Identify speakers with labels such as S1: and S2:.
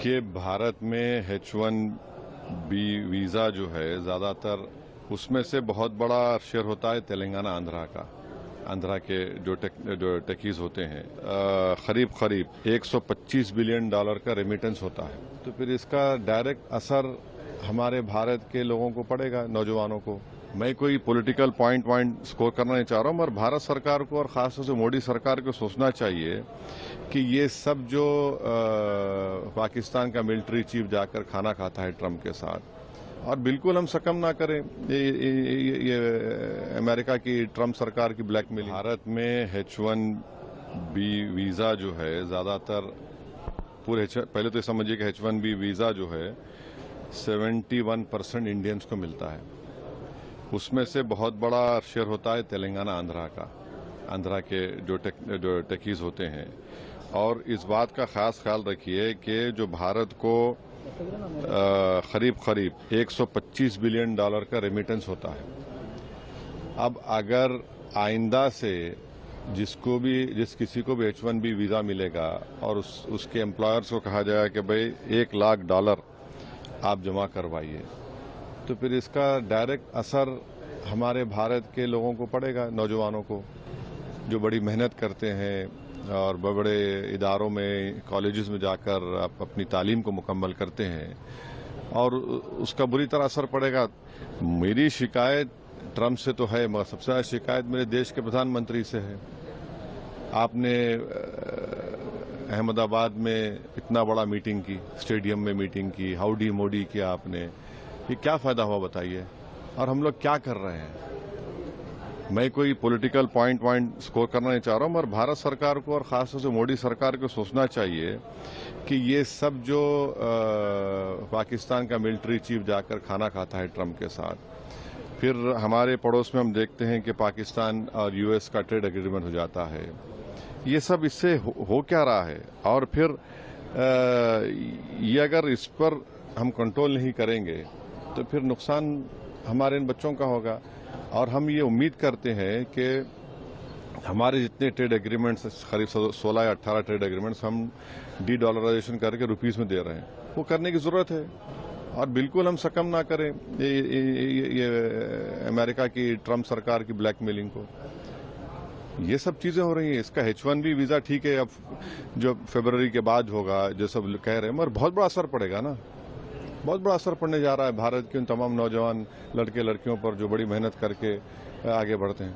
S1: कि भारत में H1B visa जो है ज़्यादातर उसमें से बहुत बड़ा शेयर होता है तेलंगाना आंध्रा के जो टेकीज होते हैं करीब 125 बिलियन डॉलर का रेमिटेंस होता है। तो फिर इसका डायरेक्ट असर हमारे भारत के लोगों को पड़ेगा, नौजवानों को। मैं कोई पॉलिटिकल पॉइंट स्कोर करना नहीं चाह रहा हूं, मगर भारत सरकार को और खासतौर से मोदी सरकार को सोचना चाहिए कि ये सब जो पाकिस्तान का मिलिट्री चीफ जाकर खाना खाता है ट्रंप के साथ, और बिल्कुल हम सकम ना करें ये अमेरिका की ट्रंप सरकार की ब्लैकमेलिंग। भारत में H1B वीज़ा जो है ज़्यादातर पहले तो समझिए कि H1B वीज़ा जो है 71% इंडियंस को मिलता है। उसमें से बहुत बड़ा शेयर होता है तेलंगाना आंध्रा के जो टेकीज होते हैं। और इस बात का खास ख्याल रखिए कि जो भारत को करीब 125 बिलियन डॉलर का रेमिटेंस होता है। अब अगर आइंदा से जिस किसी को भी H1B वीज़ा मिलेगा और उसके एम्प्लॉयर्स को कहा जाएगा कि भाई $1 लाख आप जमा करवाइए, तो फिर इसका डायरेक्ट असर हमारे भारत के लोगों को पड़ेगा, नौजवानों को, जो बड़ी मेहनत करते हैं और बड़े इदारों में, कॉलेजेस में जाकर अपनी तालीम को मुकम्मल करते हैं, और उसका बुरी तरह असर पड़ेगा। मेरी शिकायत ट्रंप से तो है, मगर सबसे ज़्यादा शिकायत मेरे देश के प्रधानमंत्री से है। आपने अहमदाबाद में इतना बड़ा मीटिंग की, स्टेडियम में मीटिंग की, हाउडी मोडी किया आपने, ये क्या फायदा हुआ बताइए? और हम लोग क्या कर रहे हैं? मैं कोई पॉलिटिकल पॉइंट स्कोर करना नहीं चाह रहा हूं, मगर भारत सरकार को और खासतौर से मोदी सरकार को सोचना चाहिए कि ये सब जो पाकिस्तान का मिलिट्री चीफ जाकर खाना खाता है ट्रंप के साथ, फिर हमारे पड़ोस में हम देखते हैं कि पाकिस्तान और यूएस का ट्रेड एग्रीमेंट हो जाता है। ये सब इससे हो क्या रहा है? और फिर ये अगर इस पर हम कंट्रोल नहीं करेंगे तो फिर नुकसान हमारे इन बच्चों का होगा। और हम ये उम्मीद करते हैं कि हमारे जितने ट्रेड एग्रीमेंट्स, करीब 16 या 18 ट्रेड एग्रीमेंट्स हम डी-डॉलराइजेशन करके रुपीस में दे रहे हैं, वो करने की जरूरत है। और बिल्कुल हम सकम ना करें ये अमेरिका की ट्रंप सरकार की ब्लैकमेलिंग को। ये सब चीजें हो रही हैं। इसका H1B वीजा ठीक है, अब जो फरवरी के बाद होगा, जो सब कह रहे हैं, मगर बहुत बड़ा असर पड़ेगा ना, बहुत बड़ा असर पड़ने जा रहा है भारत के उन तमाम नौजवान लड़के लड़कियों पर जो बड़ी मेहनत करके आगे बढ़ते हैं।